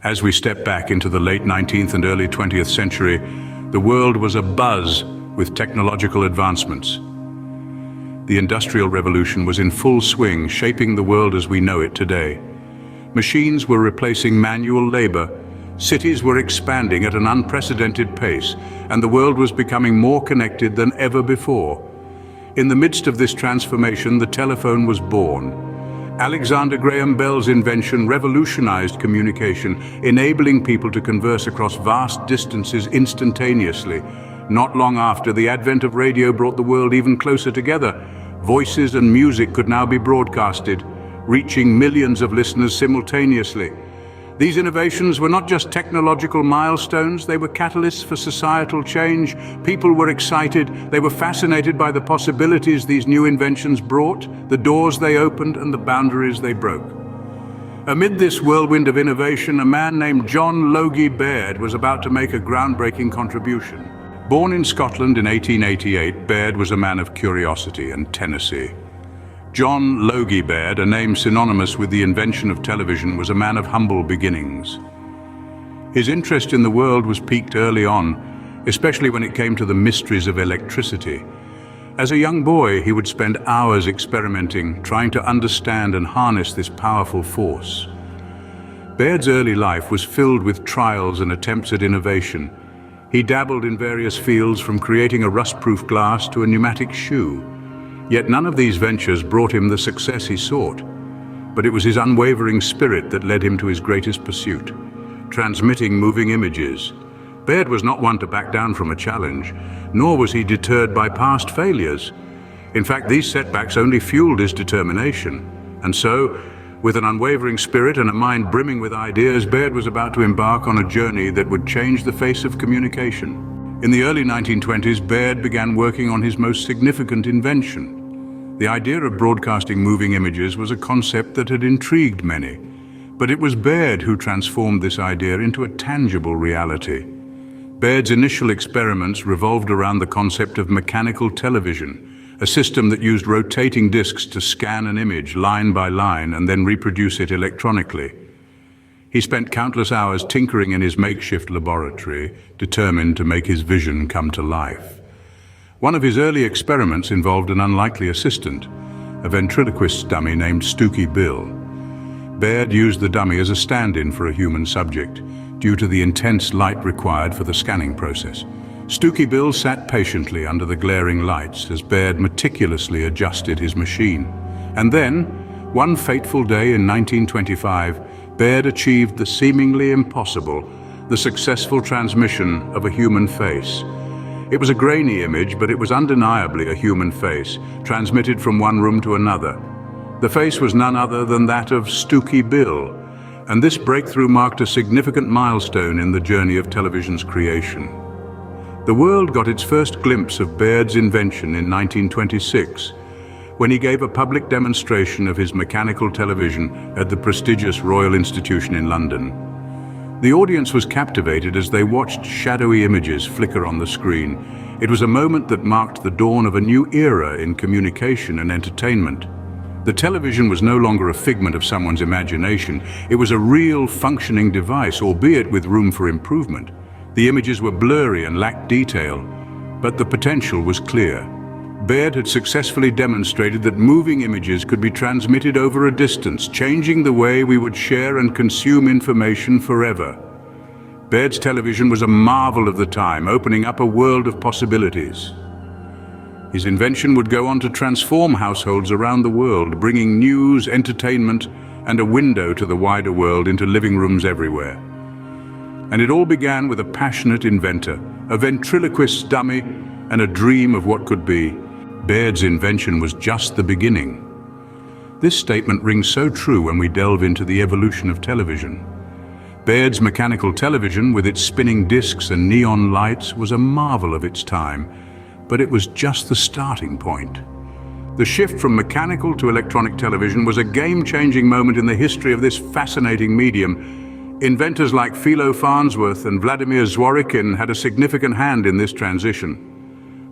As we step back into the late 19th and early 20th century, the world was abuzz with technological advancements. The Industrial Revolution was in full swing, shaping the world as we know it today. Machines were replacing manual labor, cities were expanding at an unprecedented pace, and the world was becoming more connected than ever before. In the midst of this transformation, the telephone was born. Alexander Graham Bell's invention revolutionized communication, enabling people to converse across vast distances instantaneously. Not long after, the advent of radio brought the world even closer together. Voices and music could now be broadcasted, reaching millions of listeners simultaneously. These innovations were not just technological milestones, they were catalysts for societal change. People were excited, they were fascinated by the possibilities these new inventions brought, the doors they opened and the boundaries they broke. Amid this whirlwind of innovation, a man named John Logie Baird was about to make a groundbreaking contribution. Born in Scotland in 1888, Baird was a man of curiosity and tenacy. John Logie Baird, a name synonymous with the invention of television, was a man of humble beginnings. His interest in the world was piqued early on, especially when it came to the mysteries of electricity. As a young boy, he would spend hours experimenting, trying to understand and harness this powerful force. Baird's early life was filled with trials and attempts at innovation. He dabbled in various fields, from creating a rust-proof glass to a pneumatic shoe. Yet none of these ventures brought him the success he sought. But it was his unwavering spirit that led him to his greatest pursuit, transmitting moving images. Baird was not one to back down from a challenge, nor was he deterred by past failures. In fact, these setbacks only fueled his determination. And so, with an unwavering spirit and a mind brimming with ideas, Baird was about to embark on a journey that would change the face of communication. In the early 1920s, Baird began working on his most significant invention. The idea of broadcasting moving images was a concept that had intrigued many, but it was Baird who transformed this idea into a tangible reality. Baird's initial experiments revolved around the concept of mechanical television, a system that used rotating discs to scan an image line by line and then reproduce it electronically. He spent countless hours tinkering in his makeshift laboratory, determined to make his vision come to life. One of his early experiments involved an unlikely assistant, a ventriloquist dummy named Stooky Bill. Baird used the dummy as a stand-in for a human subject, due to the intense light required for the scanning process. Stooky Bill sat patiently under the glaring lights as Baird meticulously adjusted his machine. And then, one fateful day in 1925, Baird achieved the seemingly impossible, the successful transmission of a human face. It was a grainy image, but it was undeniably a human face, transmitted from one room to another. The face was none other than that of Stooky Bill, and this breakthrough marked a significant milestone in the journey of television's creation. The world got its first glimpse of Baird's invention in 1926, when he gave a public demonstration of his mechanical television at the prestigious Royal Institution in London. The audience was captivated as they watched shadowy images flicker on the screen. It was a moment that marked the dawn of a new era in communication and entertainment. The television was no longer a figment of someone's imagination. It was a real, functioning device, albeit with room for improvement. The images were blurry and lacked detail, but the potential was clear. Baird had successfully demonstrated that moving images could be transmitted over a distance, changing the way we would share and consume information forever. Baird's television was a marvel of the time, opening up a world of possibilities. His invention would go on to transform households around the world, bringing news, entertainment, and a window to the wider world into living rooms everywhere. And it all began with a passionate inventor, a ventriloquist dummy, and a dream of what could be. Baird's invention was just the beginning. This statement rings so true when we delve into the evolution of television. Baird's mechanical television, with its spinning discs and neon lights, was a marvel of its time, but it was just the starting point. The shift from mechanical to electronic television was a game-changing moment in the history of this fascinating medium. Inventors like Philo Farnsworth and Vladimir Zworykin had a significant hand in this transition.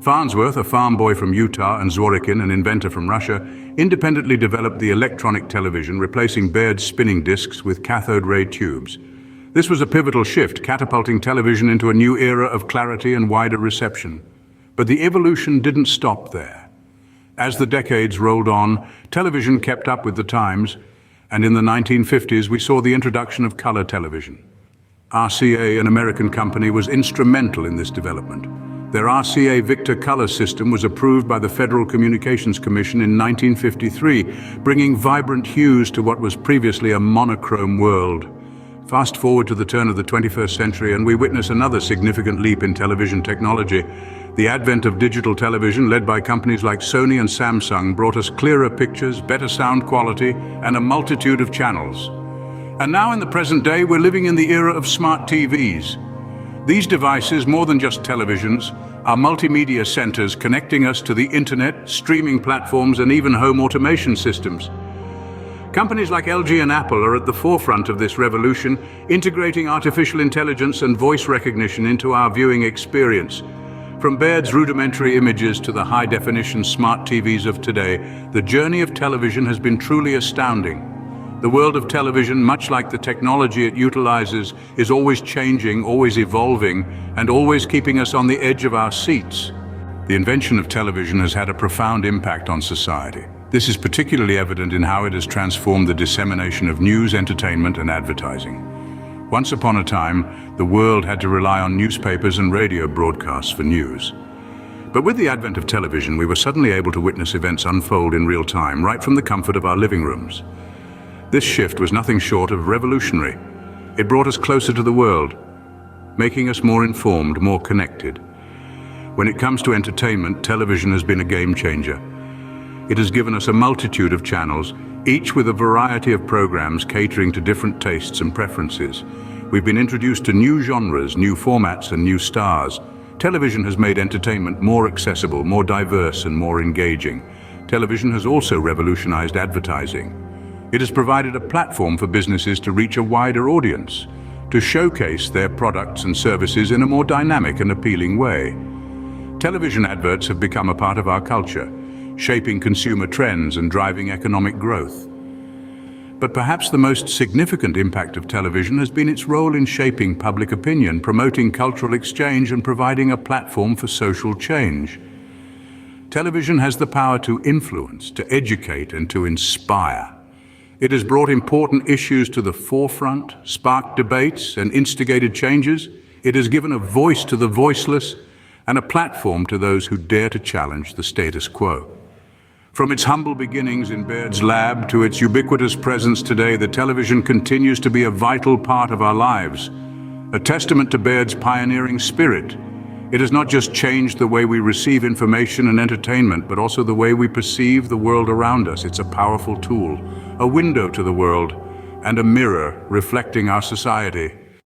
Farnsworth, a farm boy from Utah, and Zworykin, an inventor from Russia, independently developed the electronic television, replacing Baird's spinning discs with cathode ray tubes. This was a pivotal shift, catapulting television into a new era of clarity and wider reception. But the evolution didn't stop there. As the decades rolled on, television kept up with the times, and in the 1950s we saw the introduction of color television. RCA, an American company, was instrumental in this development. Their RCA Victor color system was approved by the Federal Communications Commission in 1953, bringing vibrant hues to what was previously a monochrome world. Fast forward to the turn of the 21st century and we witness another significant leap in television technology. The advent of digital television, led by companies like Sony and Samsung, brought us clearer pictures, better sound quality, and a multitude of channels. And now in the present day, we're living in the era of smart TVs. These devices, more than just televisions, are multimedia centers connecting us to the internet, streaming platforms, and even home automation systems. Companies like LG and Apple are at the forefront of this revolution, integrating artificial intelligence and voice recognition into our viewing experience. From Baird's rudimentary images to the high-definition smart TVs of today, the journey of television has been truly astounding. The world of television, much like the technology it utilizes, is always changing, always evolving, and always keeping us on the edge of our seats. The invention of television has had a profound impact on society. This is particularly evident in how it has transformed the dissemination of news, entertainment, and advertising. Once upon a time, the world had to rely on newspapers and radio broadcasts for news. But with the advent of television, we were suddenly able to witness events unfold in real time, right from the comfort of our living rooms. This shift was nothing short of revolutionary. It brought us closer to the world, making us more informed, more connected. When it comes to entertainment, television has been a game changer. It has given us a multitude of channels, each with a variety of programs catering to different tastes and preferences. We've been introduced to new genres, new formats, and new stars. Television has made entertainment more accessible, more diverse, and more engaging. Television has also revolutionized advertising. It has provided a platform for businesses to reach a wider audience, to showcase their products and services in a more dynamic and appealing way. Television adverts have become a part of our culture, shaping consumer trends and driving economic growth. But perhaps the most significant impact of television has been its role in shaping public opinion, promoting cultural exchange, and providing a platform for social change. Television has the power to influence, to educate, and to inspire. It has brought important issues to the forefront, sparked debates, and instigated changes. It has given a voice to the voiceless and a platform to those who dare to challenge the status quo. From its humble beginnings in Baird's lab to its ubiquitous presence today, the television continues to be a vital part of our lives, a testament to Baird's pioneering spirit. It has not just changed the way we receive information and entertainment, but also the way we perceive the world around us. It's a powerful tool, a window to the world, and a mirror reflecting our society.